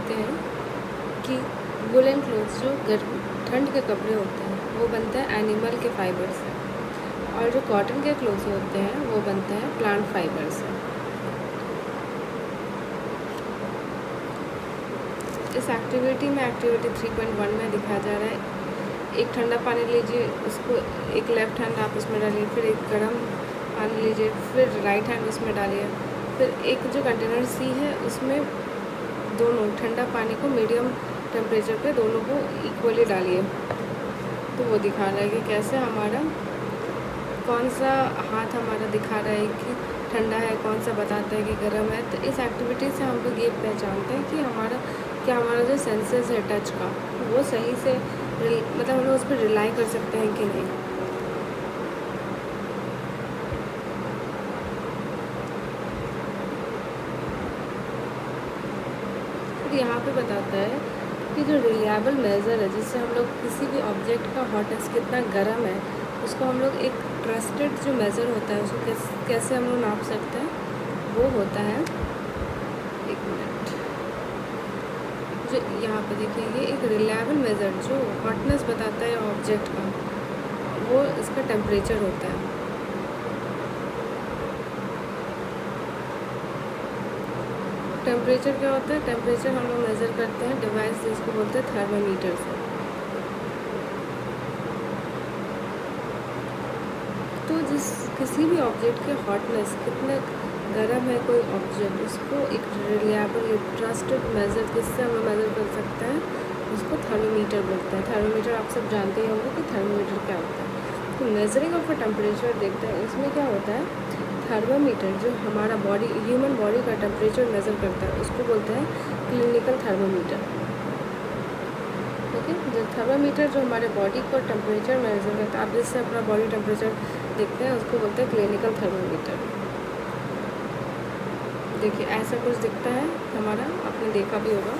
जानते हैं कि वुलन क्लोथ्स जो ठंड के कपड़े होते हैं वो बनते हैं एनिमल के फाइबर से, और जो कॉटन के क्लोथ्स होते हैं वो बनते हैं प्लांट फाइबर से। इस एक्टिविटी में एक्टिविटी 3.1 में दिखाया जा रहा है, एक ठंडा पानी लीजिए, उसको एक लेफ्ट हैंड आप उसमें डालिए, फिर एक गर्म पानी लीजिए, फिर राइट हैंड उसमें डालिए, फिर एक जो कंटेनर सी है उसमें दोनों ठंडा पानी को मीडियम टेम्परेचर पे दोनों को इक्वली डालिए। तो वो दिखा रहा है कि कैसे हमारा कौन सा हाथ हमारा दिखा रहा है कि ठंडा है, कौन सा बताता है कि गर्म है। तो इस एक्टिविटी से हम लोग ये पहचानते हैं कि हमारा जो सेंसेस है टच का वो सही से मतलब हम लोग उस पर रिलाई कर सकते हैं कि नहीं। फिर यहाँ पे बताता है कि जो रिलायबल मेज़र है जिससे हम लोग किसी भी ऑब्जेक्ट का हॉटनेस कितना गर्म है उसको हम लोग एक ट्रस्टेड जो मेज़र होता है उसको कैसे हम लोग नाप सकते हैं, वो होता है, एक मिनट, जो यहाँ पे देखिए ये एक रिलायबल मेज़र जो हॉटनेस बताता है ऑब्जेक्ट का, वो इसका टेम्परेचर होता है। टेम्परेचर क्या होता है? टेम्परेचर हम लोग मेज़र करते हैं डिवाइस जिसको बोलते हैं थर्मामीटर से। तो किसी भी ऑब्जेक्ट के हॉटनेस कितना गर्म है कोई ऑब्जेक्ट, उसको एक रिलायबल ट्रस्टेड मेज़र किससे हम मेज़र कर सकते हैं, उसको थर्मोमीटर बोलते हैं। थर्मोमीटर आप सब जानते ही होंगे कि थर्मोमीटर क्या होता है। तो मेजरिंग ऑफ अ टेम्परेचर देखते हैं, इसमें क्या होता है, थर्मोमीटर जो हमारा ह्यूमन बॉडी का टेम्परेचर मेज़र करता है उसको बोलते हैं क्लिनिकल थर्मोमीटर। ओके, जो थर्मोमीटर जो हमारे बॉडी को टेम्परेचर मेज़र करता है, आप जिससे अपना बॉडी टेम्परेचर देखते हैं उसको बोलते हैं क्लिनिकल थर्मोमीटर। देखिए ऐसा कुछ दिखता है हमारा, आपने देखा भी होगा,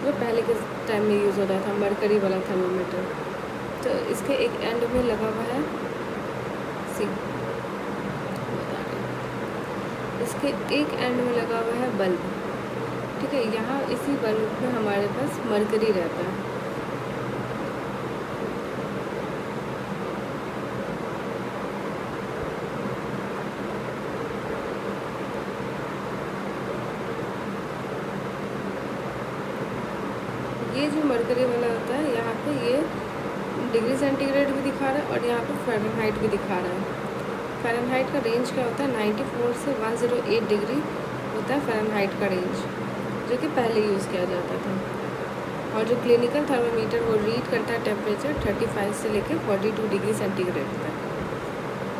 जो पहले के टाइम में यूज़ होता था मरकरी वाला थर्मोमीटर। तो इसके एक एंड में लगा हुआ है इसके एक एंड में लगा हुआ है बल्ब, ठीक है। यहाँ इसी बल्ब में हमारे पास मरकरी रहता है। ये जो मरकरी वाला होता है यहाँ पे ये डिग्री सेंटीग्रेड भी दिखा रहा है और यहाँ पे फ़ारेनहाइट भी दिखा रहा है। फ़ारेनहाइट का रेंज क्या होता है, 94 से 108 डिग्री होता है फ़ारेनहाइट का रेंज, जो कि पहले यूज़ किया जाता था। और जो क्लिनिकल थर्मामीटर वो रीड करता है टेम्परेचर 35 से लेकर 42 डिग्री सेंटीग्रेड तक,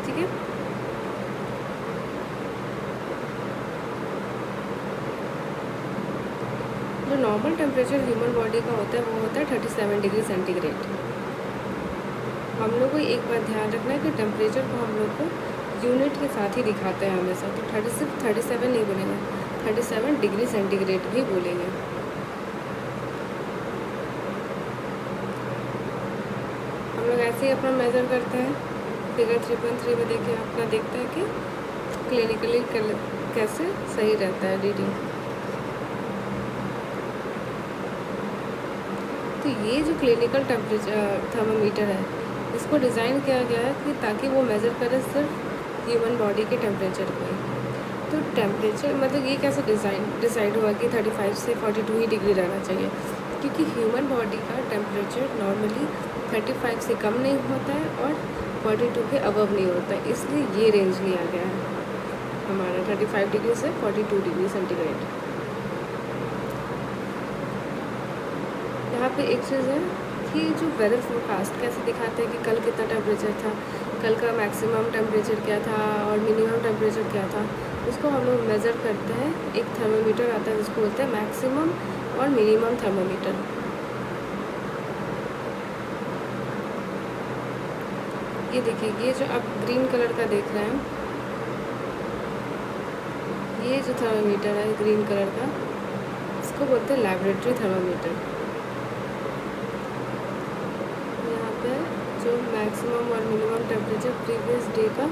ठीक है। जो नॉर्मल टेम्परेचर ह्यूमन बॉडी का होता है वो होता है 37 डिग्री सेंटीग्रेड। हम लोग को एक बात ध्यान रखना है कि टेम्परेचर को हम लोग को यूनिट के साथ ही दिखाते हैं हमेशा। तो 37 नहीं बोलेंगे, 37 डिग्री सेंटीग्रेड भी बोलेंगे। हम लोग ऐसे ही अपना मेज़र करते हैं। फिगर 3.3 में देखिए अपना देखते हैं कि क्लिनिकली कैसे सही रहता है रीडिंग। तो ये जो क्लिनिकल टेम्परेचर थर्मामीटर है इसको डिज़ाइन किया गया है कि ताकि वो मेज़र करे सिर्फ ह्यूमन बॉडी के टेम्परेचर को ही। तो टेम्परेचर मतलब ये कैसे डिसाइड हुआ कि 35 से 42 ही डिग्री रहना चाहिए, क्योंकि ह्यूमन बॉडी का टेम्परेचर नॉर्मली 35 से कम नहीं होता है और 42 के अबव नहीं होता है, इसलिए ये रेंज लिया गया है हमारा 35 डिग्री से 42 डिग्री सेंटीग्रेड। यहाँ पे एक चीज़ है कि जो वेदर फोरकास्ट कैसे दिखाते हैं कि कल कितना टेम्परेचर था, कल का मैक्सिमम टेम्परेचर क्या था और मिनिमम टेम्परेचर क्या था, उसको हम लोग मेज़र करते हैं। एक थर्मोमीटर आता है जिसको बोलते हैं मैक्सिमम और मिनिमम थर्मोमीटर। ये देखिए, ये जो आप ग्रीन कलर का देख रहे हैं, ये जो थर्मोमीटर है ग्रीन कलर का, इसको बोलते हैं लैबोरेटरी थर्मोमीटर। जो मैक्सिमम और मिनिमम टेम्परेचर प्रीवियस डे का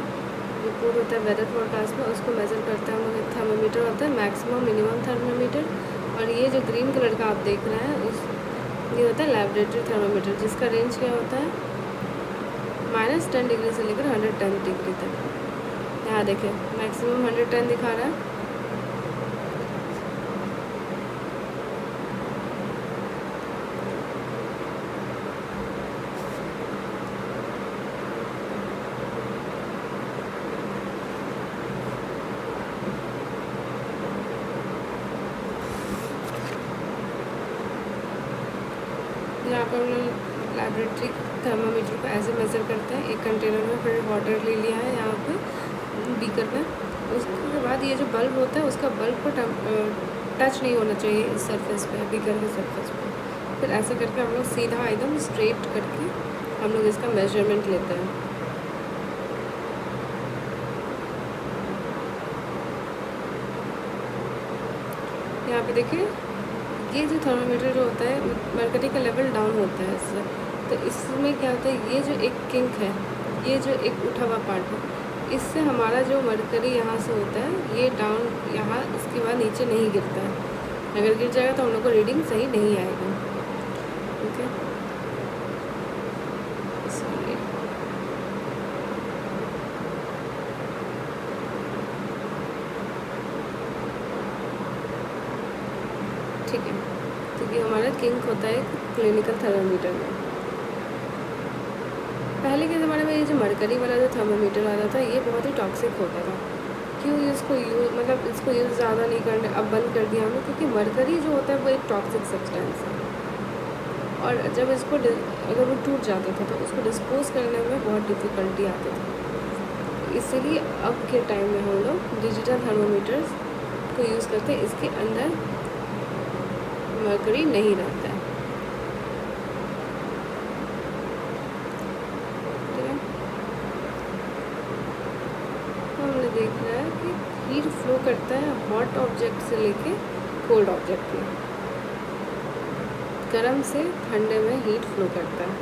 रिपोर्ट होता है वेदर फोरकास्ट में, उसको मेज़र करता है हम लोग। एक थर्मोमीटर होता है मैक्सिमम मिनिमम थर्मोमीटर और ये जो ग्रीन कलर का आप देख रहे हैं ये होता है लैबोरेटरी थर्मामीटर, जिसका रेंज क्या होता है -10 डिग्री से लेकर 110 डिग्री तक। यहाँ देखिए मैक्सिमम 110 दिखा रहा है। यहाँ पर हम लोग लैबोरेटरी थर्मामीटर को ऐसे मेज़र करते हैं। एक कंटेनर में फिर वाटर ले लिया है यहाँ पे बीकर में। उसके बाद ये जो बल्ब होता है उसका बल्ब को टच नहीं होना चाहिए इस सरफेस पे, बीकर के सरफेस पे। फिर ऐसे करके हम लोग सीधा एकदम स्ट्रेट करके हम लोग इसका मेजरमेंट लेते हैं। यहाँ पे देखिए ये जो थर्मामीटर जो होता है मरकरी का लेवल डाउन होता है इससे। तो इसमें क्या होता है, ये जो एक किंक है, ये जो एक उठा हुआ पार्ट है, इससे हमारा जो मरकरी यहाँ से होता है ये डाउन यहाँ इसके बाद नीचे नहीं गिरता है। अगर गिर जाएगा तो हम लोग को रीडिंग सही नहीं आएगा। Okay sorry. ठीक है, तो ये हमारा किंक होता है क्लिनिकल थर्मामीटर में। पहले के ज़माने में ये जो मरकरी वाला जो थर्मामीटर आता था ये बहुत ही टॉक्सिक होता था। क्यों इसको मतलब इसको यूज़ ज़्यादा नहीं करने अब बंद कर दिया हमने, क्योंकि मरकरी जो होता है वो एक टॉक्सिक सब्सटेंस है। और जब इसको अगर वो टूट जाता था तो उसको डिस्पोज करने में बहुत डिफ़िकल्टी आती थी। इसीलिए अब के टाइम में हम लोग डिजिटल थर्मामीटर्स को यूज़ करते हैं। इसके अंदर मरकरी नहीं रहता है। ठीक है, तो हमने देख रहा है कि हीट फ्लो करता है हॉट ऑब्जेक्ट से लेके कोल्ड ऑब्जेक्ट में। गर्म से ठंडे में हीट फ्लो करता है।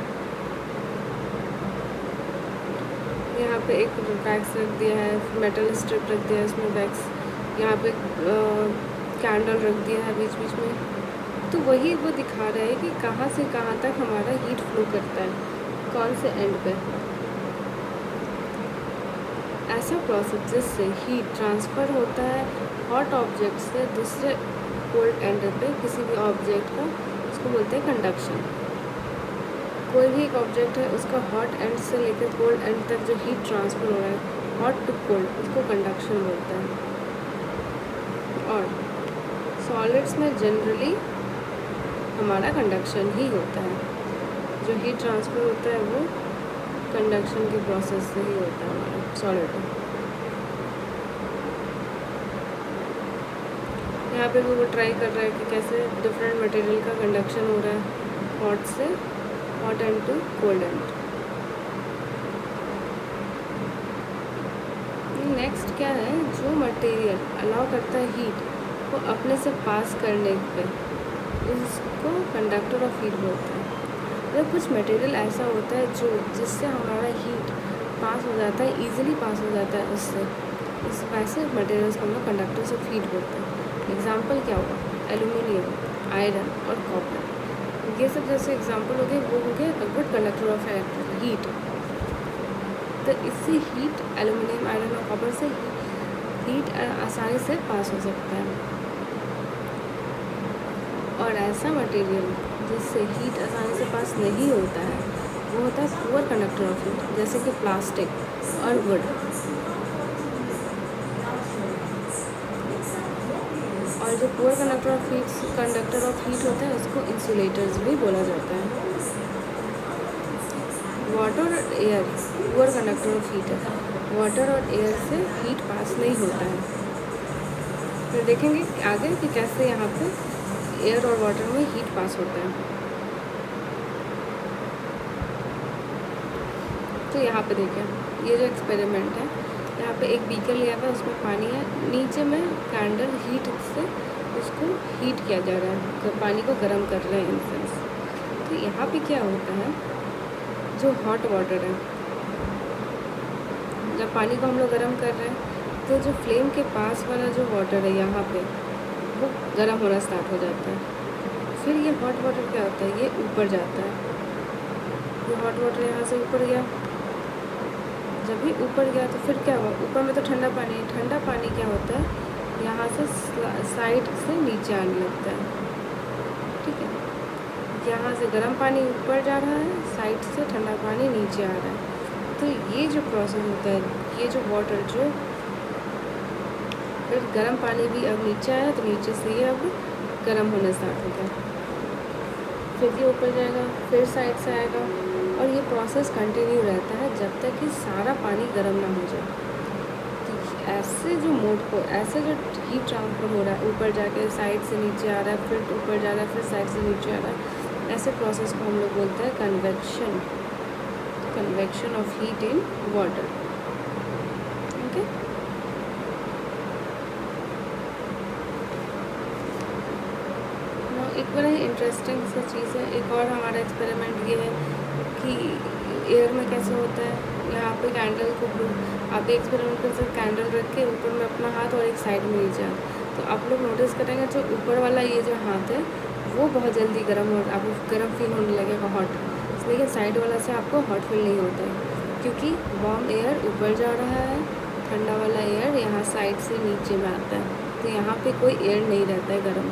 यहाँ पे एक वैक्स रख दिया है, मेटल स्ट्रिप रख दिया है इसमें वैक्स। यहाँ पे कैंडल रख दिया है बीच बीच में। तो वही वो दिखा रहा है कि कहाँ से कहाँ तक हमारा हीट फ्लो करता है, कौन से एंड पे। ऐसा प्रोसेस जिससे हीट ट्रांसफ़र होता है हॉट ऑब्जेक्ट से दूसरे कोल्ड एंड पे किसी भी ऑब्जेक्ट का, उसको बोलते हैं कंडक्शन। कोई भी एक ऑब्जेक्ट है उसका हॉट एंड से लेकर कोल्ड एंड तक जो हीट ट्रांसफ़र हो रहा है हॉट टू कोल्ड, उसको कंडक्शन बोलते हैं। और सॉलिड्स में जनरली हमारा कंडक्शन ही होता है। जो हीट ट्रांसफ़र होता है वो कंडक्शन के प्रोसेस से ही होता है हमारा सॉलिड में। यहाँ पे भी वो ट्राई कर रहा है कि कैसे डिफरेंट मटेरियल का कंडक्शन हो रहा है हॉट से hot end to cold end. Next क्या है, जो मटेरियल अलाउ करता है हीट को अपने से पास करने पे उसको कंडक्टर ऑफ हीट बोलते हैं। मतलब कुछ मटेरियल ऐसा होता है जो जिससे हमारा हीट पास हो जाता है, इजीली पास हो जाता है उससे, इस वैसे मटेरियल्स को हम लोग कंडक्टर्स ऑफ हीट बोलते हैं। एग्जाम्पल क्या हुआ, एल्यूमिनियम, आयरन और कॉपर, ये सब जैसे एग्जाम्पल हो गए वो हो गए गुड कंडक्टर ऑफ हीट। तो इससे हीट एल्यूमिनियम, आयरन और कॉपर से हीट आसानी से पास हो सकता है। और ऐसा मटेरियल जिससे हीट आसानी से पास नहीं होता है वो होता है पुअर कंडक्टर ऑफ हीट, जैसे कि प्लास्टिक और वुड। और जो पुअर कंडक्टर ऑफ हीट होता है उसको इंसुलेटर्स भी बोला जाता है। वाटर और air poor conductor of heat है, वाटर और एयर से हीट पास नहीं होता है। फिर देखेंगे आगे कि कैसे यहाँ पे एयर और वाटर में हीट पास होता है। तो यहाँ पे देखें ये जो एक्सपेरिमेंट है, यहाँ पे एक बीकर लिया हुआ है, उसमें पानी है, नीचे में कैंडल हीट से उसको हीट किया जा रहा है, तो पानी को गर्म कर रहे हैं इंसेंस। तो यहाँ पे क्या होता है, जो हॉट वाटर है, जब पानी को हम लोग गर्म कर रहे हैं तो जो फ्लेम के पास वाला जो वाटर है यहाँ पे वो गर्म होना स्टार्ट हो जाता है। फिर ये हॉट वाटर क्या होता है, ये ऊपर जाता है। ये हॉट वाटर यहाँ से ऊपर गया, जब भी ऊपर गया तो फिर क्या हुआ, ऊपर में तो ठंडा पानी है, ठंडा पानी क्या होता है यहाँ से साइड से नीचे आने लगता है। ठीक है, यहाँ से गर्म पानी ऊपर जा रहा है, साइड से ठंडा पानी नीचे आ रहा है। तो ये जो प्रोसेस होता है, ये जो वाटर जो फिर गर्म पानी भी अब नीचे आया तो नीचे से ये अब गर्म होना स्टार्ट हो गया, फिर ये ऊपर जाएगा, फिर साइड से आएगा, और ये प्रोसेस कंटिन्यू रहता है जब तक कि सारा पानी गर्म ना हो जाए। तो ऐसे जो मोड को, ऐसे जो हीट ट्रांसफर हो रहा है, ऊपर जाके साइड से नीचे आ रहा है, फिर ऊपर जा रहा है, फिर साइड से नीचे आ रहा है, ऐसे प्रोसेस को हम लोग बोलते हैं convection, convection of heat in water. Okay, एक बड़ा ही इंटरेस्टिंग सा चीज़ है। एक और हमारा एक्सपेरिमेंट ये है कि एयर में कैसे होता है। यहाँ पे कैंडल को, आप एक्सपेरिमेंट कर सकते, कैंडल रख के ऊपर में अपना हाथ और एक साइड में नीचे हाथ, तो आप लोग नोटिस करेंगे जो ऊपर वाला ये जो हाथ है वो बहुत जल्दी गर्म हो, आपको गर्म फील होने लगेगा, हॉट। लेकिन साइड वाला से आपको हॉट फील नहीं होता है, क्योंकि वार्म एयर ऊपर जा रहा है, ठंडा वाला एयर यहाँ साइड से नीचे में आता है, तो यहाँ पे कोई एयर नहीं रहता है गर्म,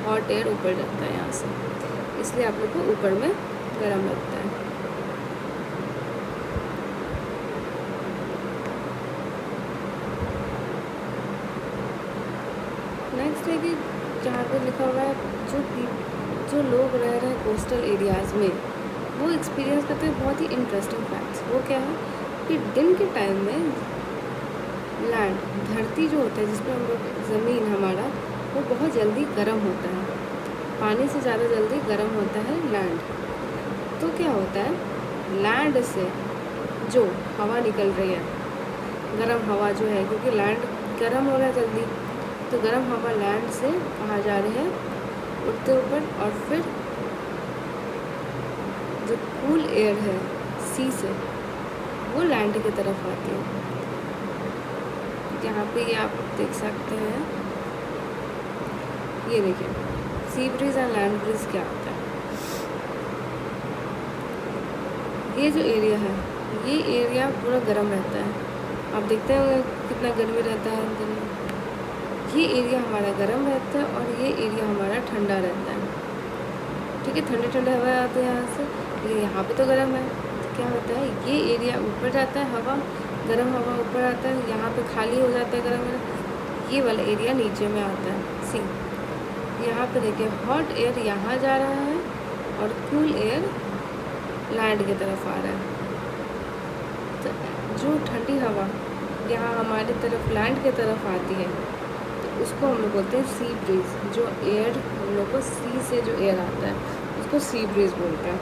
हॉट एयर ऊपर जाता है यहाँ से, इसलिए आप लोग को ऊपर में गर्म लगता है। नेक्स्ट है कि जहाँ पे लिखा हुआ है जो लोग रह रहे हैं कोस्टल एरियाज़ में, वो एक्सपीरियंस करते हैं बहुत ही इंटरेस्टिंग फैक्ट्स। वो क्या है कि दिन के टाइम में लैंड, धरती जो होता है जिसमें हम लोग, ज़मीन हमारा, वो बहुत जल्दी गर्म होता है, पानी से ज़्यादा जल्दी गर्म होता है लैंड। तो क्या होता है, लैंड से जो हवा निकल रही है, गर्म हवा जो है, क्योंकि लैंड गर्म हो रहा है जल्दी, तो गर्म हवा लैंड से कहाँ जा रही है, उड़ते ऊपर, और फिर जो कूल एयर है सी से, वो लैंड की तरफ आती है। यहाँ पे ये आप देख सकते हैं, ये देखिए सी ब्रीज और लैंड ब्रीज क्या होता है। ये जो एरिया है, ये एरिया पूरा गर्म रहता है, आप देखते हैं कितना गर्मी रहता है दिन में। ये एरिया हमारा गर्म रहता है और ये एरिया हमारा ठंडा रहता है। ठीक है, ठंडे ठंडे हवा आते हैं यहाँ से, लेकिन यहाँ पे तो गर्म है, तो क्या होता है, ये एरिया ऊपर जाता है, हवा, गर्म हवा ऊपर आता है, यहाँ पे खाली हो जाता है गर्म, ये वाला एरिया नीचे में आता है। सी, यहाँ पे देखिए हॉट एयर यहाँ जा रहा है और कूल एयर लैंड की तरफ आ रहा है। तो जो ठंडी हवा यहाँ हमारी तरफ लैंड की तरफ आती है, तो उसको हम लोग बोलते हैं सी ब्रीज। जो एयर हम लोग को सी से जो एयर आता है उसको सी ब्रीज बोलते हैं।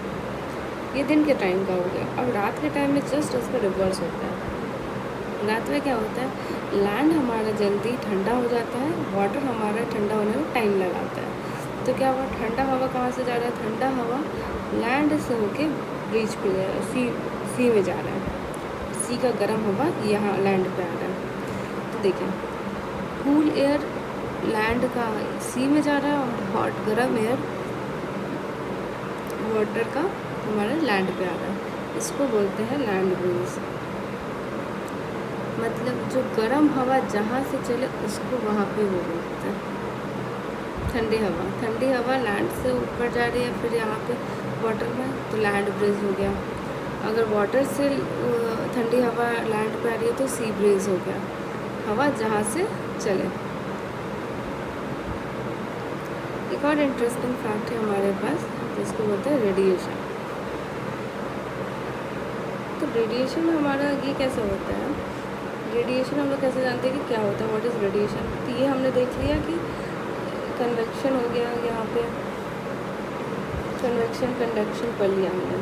ये दिन के टाइम का हो गया। और रात के टाइम में जस्ट उसका रिवर्स होता है। रात में क्या होता है, लैंड हमारा जल्दी ठंडा हो जाता है, वाटर हमारा ठंडा होने में टाइम लगाता है। तो क्या हुआ, ठंडा हवा कहाँ से जा रहा है, ठंडा हवा लैंड से होके ब्रीज पे जा रहा है, सी में जा रहा है, सी का गर्म हवा यहाँ लैंड पे आ रहा है। तो देखिए कूल एयर लैंड का सी में जा रहा है और हॉट गर्म एयर वाटर का हमारा लैंड पे आ रहा है। इसको बोलते हैं लैंड ब्रीज। मतलब जो गर्म हवा जहाँ से चले उसको वहाँ पे वो बोलते हैं ठंडी हवा। ठंडी हवा लैंड से ऊपर जा रही है, फिर यहाँ पे वाटर में, तो लैंड ब्रीज हो गया। अगर वाटर से ठंडी हवा लैंड पे आ रही है तो सी ब्रीज हो गया, हवा जहाँ से चले। एक और इंटरेस्टिंग फैक्ट है हमारे पास, जिसको बोलते हैं रेडिएशन। तो रेडिएशन हमारा ये कैसे होता है, रेडिएशन हम लोग कैसे जानते हैं कि क्या होता है, व्हाट इज़ रेडिएशन। तो ये हमने देख लिया कि कन्वेक्शन हो गया, यहाँ पे कन्वेक्शन कंडक्शन पढ़ लिया हमने।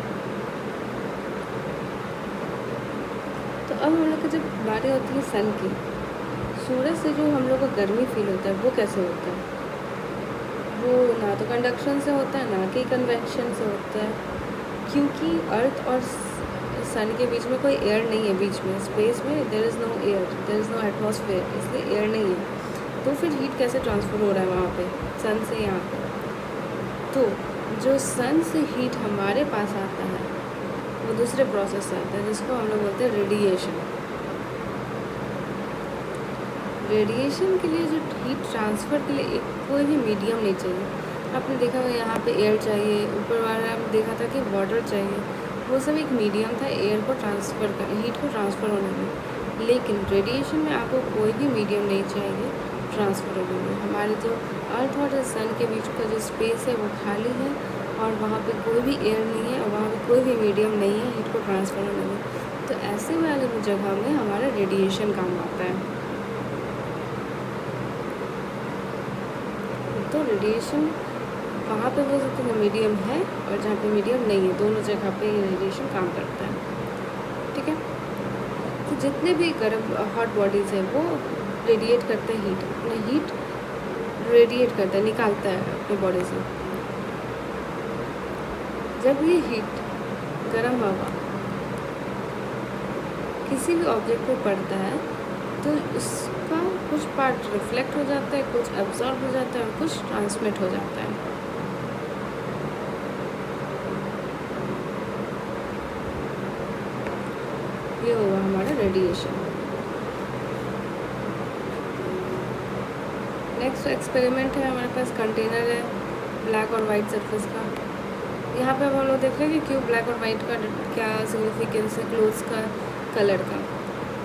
तो अब हम लोग की जब बारी होती है सन की, सूरज से जो हम लोग को गर्मी फील होता है वो कैसे होता है, वो ना तो कंडक्शन से होता है ना कि कन्वेक्शन से होता है, क्योंकि अर्थ और सन के बीच में कोई एयर नहीं है, बीच में स्पेस में there is no air, there is no atmosphere, इसलिए एयर नहीं है। तो फिर हीट कैसे ट्रांसफ़र हो रहा है वहाँ पे सन से यहाँ पे? तो जो सन से हीट हमारे पास आता है वो दूसरे प्रोसेस से आता है जिसको हम लोग बोलते हैं रेडिएशन। रेडिएशन के लिए जो हीट ट्रांसफ़र के लिए एक कोई भी मीडियम नहीं चाहिए। आपने देखा होगा यहाँ पे एयर चाहिए, ऊपर वाला आपने देखा था कि वाटर चाहिए, वो सब एक मीडियम था एयर को ट्रांसफ़र कर हीट को ट्रांसफ़र होने में। लेकिन रेडिएशन में आपको कोई भी मीडियम नहीं चाहिए ट्रांसफ़र होने में। हमारे जो अर्थ और सन के बीच का जो स्पेस है वो खाली है और वहाँ पे कोई भी एयर नहीं है और वहाँ पे कोई भी मीडियम नहीं है हीट को ट्रांसफ़र होने में। तो ऐसे वाले जगह में हमारा रेडिएशन काम आता है। तो रेडिएशन वहाँ पे बोल सकते हैं मीडियम है और जहाँ पे मीडियम नहीं है दोनों जगह पे ये रेडिएशन काम करता है। ठीक है, तो जितने भी गर्म हॉट बॉडीज़ हैं वो रेडिएट करते हैं हीट, अपने हीट रेडिएट करता है, निकालता है अपने बॉडी से। जब ये हीट गर्म हवा किसी भी ऑब्जेक्ट पे पड़ता है तो उसका कुछ पार्ट रिफ्लेक्ट हो जाता है, कुछ एब्जॉर्ब हो जाता है और कुछ ट्रांसमिट हो जाता है। ये होगा हमारा रेडिएशन। नेक्स्ट एक्सपेरिमेंट है हमारे पास, कंटेनर है ब्लैक और वाइट सरफेस का। यहाँ पे अब हम लोग देख रहे हैं कि क्यों ब्लैक और वाइट का क्या सिग्निफिकेंस है क्लोथ्स का कलर का।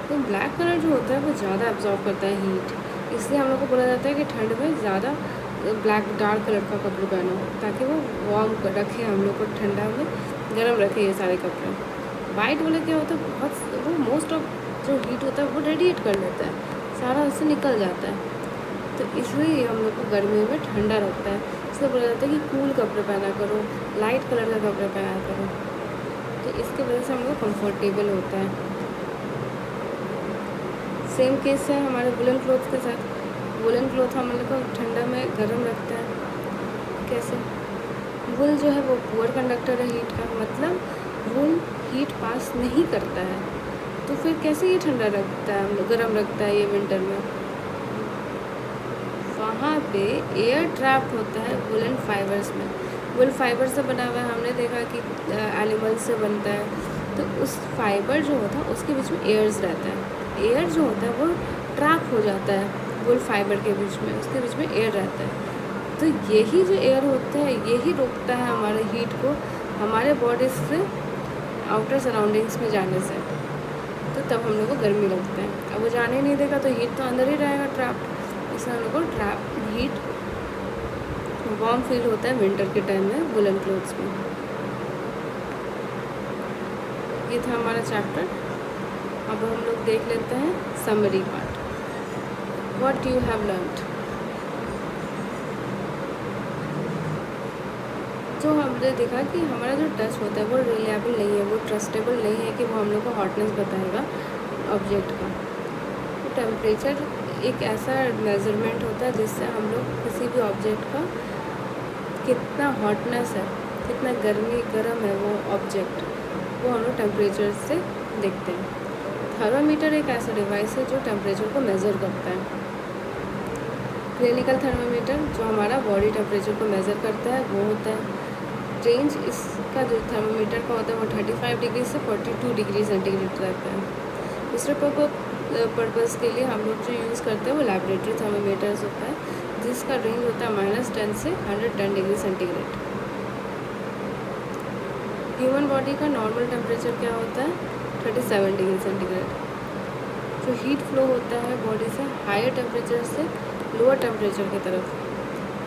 तो ब्लैक कलर जो होता है वो ज़्यादा एब्जॉर्ब करता है हीट, इसलिए हम लोग को बोला जाता है कि ठंड में ज़्यादा ब्लैक डार्क कलर का कपड़े पहनो ताकि वो वार्म रखे हम लोग को, ठंडा में गर्म रखे ये सारे कपड़े। वाइट वाले क्या होता है बहुत वो मोस्ट ऑफ जो हीट होता है वो रेडिएट कर लेता है, सारा उससे निकल जाता है। तो इसलिए हम लोग को गर्मियों में ठंडा रखता है, इसलिए बोला जाता है कि कूल कपड़े पहना करो, लाइट कलर का कपड़े पहना करो। तो इसके वजह से हम लोग कंफर्टेबल होता है। सेम केस है हमारे वुलन क्लॉथ के साथ। वुलन क्लॉथ हम लोग को ठंडा में गर्म रखता है। कैसे? वुल जो है वो पुअर कंडक्टर है हीट का, मतलब वुल हीट पास नहीं करता है। तो फिर कैसे ये ठंडा रखता है, गर्म रखता है ये विंटर में? वहाँ पे एयर ट्रैप्ड होता है वुलन फाइबर्स में। वुल फाइबर से बना हुआ है, हमने देखा कि एनिमल से बनता है। तो उस फाइबर जो होता है उसके बीच में एयर्स रहता है, एयर जो होता है वो ट्रैप हो जाता है वुल फाइबर के बीच में, उसके बीच में एयर रहता है। तो यही जो एयर होता है यही रोकता है हमारे हीट को हमारे बॉडी से आउटर सराउंडिंग्स में जाने से। तो तब हम लोग को गर्मी लगता है। अब वो जाने नहीं देगा तो हीट तो अंदर ही रहेगा ट्रैप्ड, इसलिए हम लोग को ट्रैप हीट वार्म फील होता है विंटर के टाइम में वुलन क्लोथ्स में। ये था हमारा चैप्टर। अब हम लोग देख लेते हैं summary part, what you have learned. जो हमने देखा कि हमारा जो टच होता है वो रिलायबल नहीं है, वो ट्रस्टेबल नहीं है कि वो हम लोग को हॉटनेस बताएगा ऑब्जेक्ट का। तो टेम्परेचर एक ऐसा मेज़रमेंट होता है जिससे हम लोग किसी भी ऑब्जेक्ट का कितना हॉटनेस है, कितना गर्म है वो ऑब्जेक्ट, वो हम लोग टेम्परेचर से देखते हैं। थर्मामीटर एक ऐसा डिवाइस है जो टेम्परेचर को मेज़र करता है। क्लिनिकल थर्मामीटर जो हमारा बॉडी टेम्परेचर को मेज़र करता है वो होता है। रेंज इसका जो थर्मामीटर का होता है वो 35 डिग्री से 42 डिग्री सेंटीग्रेड रहता है। दूसरे पर्पज़ के लिए हम लोग जो यूज़ करते हैं वो लैबोरेटरी थर्मामीटर्स होता है, जिसका रेंज होता है -10 से 110 डिग्री सेंटीग्रेड। ह्यूमन बॉडी का नॉर्मल टेम्परेचर क्या होता है? 37 डिग्री सेंटीग्रेड। जो हीट फ्लो होता है बॉडी से हायर टेम्परेचर से लोअर टेम्परेचर की तरफ,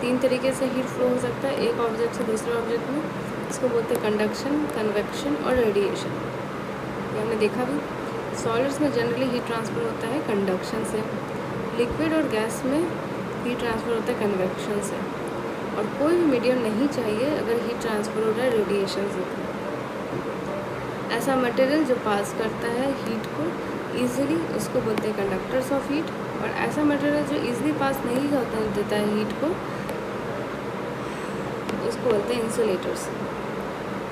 3 तरीके से हीट फ्लो हो सकता है एक ऑब्जेक्ट से दूसरे ऑब्जेक्ट में। इसको बोलते हैं कंडक्शन, कन्वेक्शन और रेडिएशन। ये हमने देखा भी। सॉलिड्स में जनरली हीट ट्रांसफ़र होता है कंडक्शन से, लिक्विड और गैस में हीट ट्रांसफ़र होता है कन्वेक्शन से, और कोई भी मीडियम नहीं चाहिए अगर हीट ट्रांसफ़र हो रहा है रेडिएशन से। ऐसा मटेरियल जो पास करता है हीट को ईजिली उसको बोलते हैं कंडक्टर्स ऑफ हीट, और ऐसा मटेरियल जो ईजिली पास नहीं होता देता है हीट को उसको बोलते हैं इंसुलेटर्स।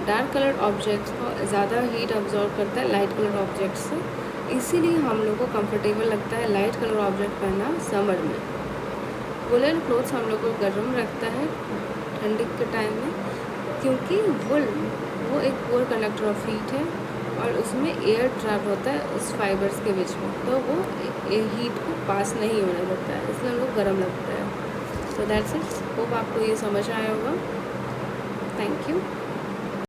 डार्क कलर्ड ऑब्जेक्ट्स को ज़्यादा हीट अब्जॉर्ब करता है लाइट कलर ऑब्जेक्ट्स से, इसीलिए हम लोग को कंफर्टेबल लगता है लाइट कलर ऑब्जेक्ट पहनना समर में। वुलन क्लोथ्स हम लोग को गर्म रखता है ठंडी के टाइम में, क्योंकि वो एक पुअर कंडक्टर ऑफ हीट है और उसमें एयर ट्रैप होता है उस फाइबर्स के बीच में, तो वो हीट को पास नहीं होने देता है, इसलिए हम लोग गर्म लगता है। So that's it. होप आपको ये समझ आया होगा। Thank you.